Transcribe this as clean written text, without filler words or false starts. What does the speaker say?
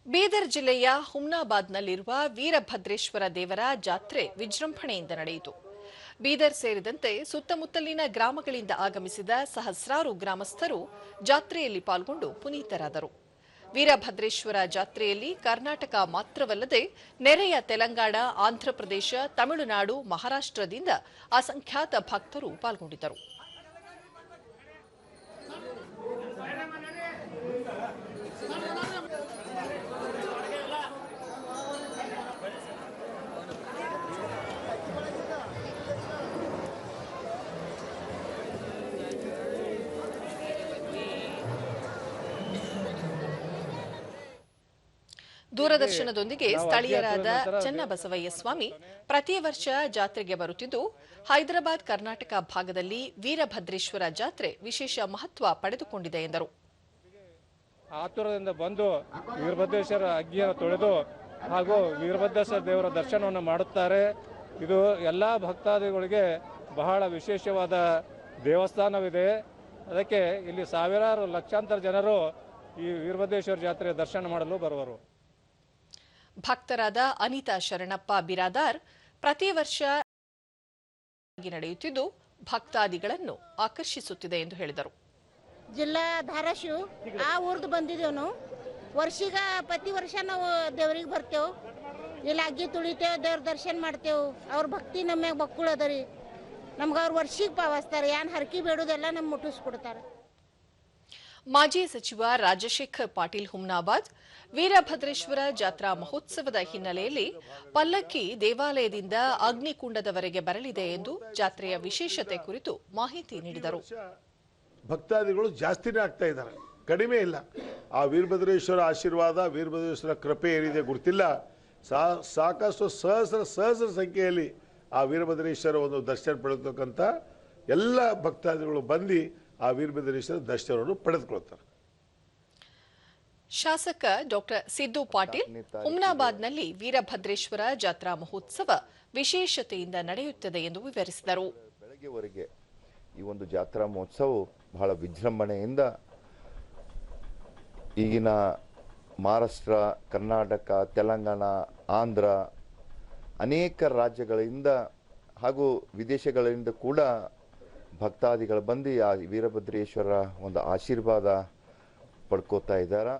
ಬೀದರ್ ಜಿಲ್ಲೆಯ ಹುಮ್ನಾಬಾದ್ನಲ್ಲಿರುವ ವೀರಭದ್ರೇಶ್ವರ ದೇವರ ಜಾತ್ರೆ ವಿಜೃಂಭಣೆಯಿಂದ ನಡೆಯಿತು. ಬೀದರ್ ಸೇರಿದಂತೆ ಸುತ್ತಮುತ್ತಲಿನ ಗ್ರಾಮಗಳಿಂದ ಆಗಮಿಸಿದ ಸಹಸ್ರಾರು ಗ್ರಾಮಸ್ಥರು ಜಾತ್ರೆಯಲ್ಲಿ ಪಾಲ್ಗೊಂಡು ಪುನೀತರಾದರು. ವೀರಭದ್ರೇಶ್ವರ ಜಾತ್ರೆಯಲ್ಲಿ ಕರ್ನಾಟಕ ಮಾತ್ರವಲ್ಲದೆ ನೆರೆಯ ತೆಲಂಗಾಣ, ಆಂಧ್ರಪ್ರದೇಶ, ತಮಿಳುನಾಡು, ಮಹಾರಾಷ್ಟ್ರದಿಂದ ಅಸಂಖ್ಯಾತ ಭಕ್ತರು ಪಾಲ್ಗೊಂಡಿದ್ದರು. ದೂರದರ್ಶನದೊಂದಿಗೆ ಸ್ಥಳೀಯರಾದ ಚನ್ನಬಸವಯ್ಯ ಸ್ವಾಮಿ ಪ್ರತಿ ವರ್ಷ ಜಾತ್ರೆಗೆ ಬರುತ್ತಿದ್ದು, ಹೈದರಾಬಾದ್ ಕರ್ನಾಟಕ ಭಾಗದಲ್ಲಿ ವೀರಭದ್ರೇಶ್ವರ ಜಾತ್ರೆ ವಿಶೇಷ ಮಹತ್ವ ಪಡೆದುಕೊಂಡಿದೆ ಎಂದರು. ಆತುರದಿಂದ ಬಂದು ವೀರಭದ್ರೇಶ್ವರ ಅಗ್ಗಿಯನ್ನು ತೊಳೆದು ಹಾಗೂ ವೀರಭದ್ರೇಶ್ವರ ದೇವರ ದರ್ಶನವನ್ನು ಮಾಡುತ್ತಾರೆ. ಇದು ಎಲ್ಲ ಭಕ್ತಾದಿಗಳಿಗೆ ಬಹಳ ವಿಶೇಷವಾದ ದೇವಸ್ಥಾನವಿದೆ. ಅದಕ್ಕೆ ಇಲ್ಲಿ ಸಾವಿರಾರು ಲಕ್ಷಾಂತರ ಜನರು ಈ ವೀರಭದ್ರೇಶ್ವರ ಜಾತ್ರೆಯ ದರ್ಶನ ಮಾಡಲು ಬರುವರು. ಭಕ್ತರಾದ ಅನಿತಾ ಶರಣಪ್ಪ ಬಿರಾದಾರ್ ಪ್ರತಿ ವರ್ಷ ನಡೆಯುತ್ತಿದ್ದು ಭಕ್ತಾದಿಗಳನ್ನು ಆಕರ್ಷಿಸುತ್ತಿದೆ ಎಂದು ಹೇಳಿದರು. ಜಿಲ್ಲಾ ಧಾರಾಶಿವ ಆ ಊರ್ದು ಬಂದಿದ್ದೇವೆ ನಾವು. ವರ್ಷಿಗ ಪ್ರತಿ ವರ್ಷ ನಾವು ದೇವ್ರಿಗೆ ಬರ್ತೇವೆ, ಇಲ್ಲಿ ಅಗ್ಗಿ ತುಳಿತೇವೆ, ದೇವ್ರ ದರ್ಶನ ಮಾಡ್ತೇವೆ. ಅವ್ರ ಭಕ್ತಿ ನಮ್ಯಾಗ ಬಕ್ಕುಳದರಿ. ನಮ್ಗೆ ಅವ್ರು ವರ್ಷಿಗೆ ಪಾವಸ್ತಾರೆ, ಏನ್ ಹರಕಿ ಬೇಡುದೆಲ್ಲ ನಮ್ಗೆ ಮುಟ್ಟಿಸ್ಕೊಡ್ತಾರೆ. ಮಾಜಿ ಸಚಿವ ರಾಜಶೇಖರ್ ಪಾಟೀಲ್ ಹುಮ್ನಾಬಾದ್ ವೀರಭದ್ರೇಶ್ವರ ಜಾತ್ರಾ ಮಹೋತ್ಸವದ ಹಿನ್ನೆಲೆಯಲ್ಲಿ ಪಲ್ಲಕ್ಕಿ ದೇವಾಲಯದಿಂದ ಅಗ್ನಿಕುಂಡದವರೆಗೆ ಬರಲಿದೆ ಎಂದು ಜಾತ್ರೆಯ ವಿಶೇಷತೆ ಕುರಿತು ಮಾಹಿತಿ ನೀಡಿದರು. ಭಕ್ತಾದಿಗಳು ಜಾಸ್ತಿನೇ ಆಗ್ತಾ ಇದ್ದಾರೆ, ಕಡಿಮೆ ಇಲ್ಲ. ಆ ವೀರಭದ್ರೇಶ್ವರ ಆಶೀರ್ವಾದ, ವೀರಭದ್ರೇಶ್ವರ ಕೃಪೆ ಏನಿದೆ ಗೊತ್ತಿಲ್ಲ. ಸಾಕಷ್ಟು ಸಹಸ್ರ ಸಂಖ್ಯೆಯಲ್ಲಿ ಆ ವೀರಭದ್ರೇಶ್ವರ ಒಂದು ದರ್ಶನ ಪಡೆದಕ್ಕಂಥ ಎಲ್ಲ ಭಕ್ತಾದಿಗಳು ಬಂದು ಆ ವೀರಭದ್ರೇಶ್ವರ ದರ್ಶನವನ್ನು ಪಡೆದುಕೊಳ್ತಾರೆ. ಶಾಸಕ ಡಾಕ್ಟರ್ ಸಿದ್ದು ಪಾಟೀಲ್ ಹುಮ್ನಾಬಾದ್ನಲ್ಲಿ ವೀರಭದ್ರೇಶ್ವರ ಜಾತ್ರಾ ಮಹೋತ್ಸವ ವಿಶೇಷತೆಯಿಂದ ನಡೆಯುತ್ತದೆ ಎಂದು ವಿವರಿಸಿದರು. ಬೆಳಗ್ಗೆವರೆಗೆ ಈ ಒಂದು ಜಾತ್ರಾ ಮಹೋತ್ಸವ ಬಹಳ ವಿಜೃಂಭಣೆಯಿಂದ ಈಗಿನ ಮಹಾರಾಷ್ಟ್ರ, ಕರ್ನಾಟಕ, ತೆಲಂಗಾಣ, ಆಂಧ್ರ ಅನೇಕ ರಾಜ್ಯಗಳಿಂದ ಹಾಗೂ ವಿದೇಶಗಳಿಂದ ಕೂಡ ಭಕ್ತಾದಿಗಳು ಬಂದು ಆ ವೀರಭದ್ರೇಶ್ವರ ಒಂದು ಆಶೀರ್ವಾದ ಪಡ್ಕೋತಾ ಇದ್ದಾರೆ.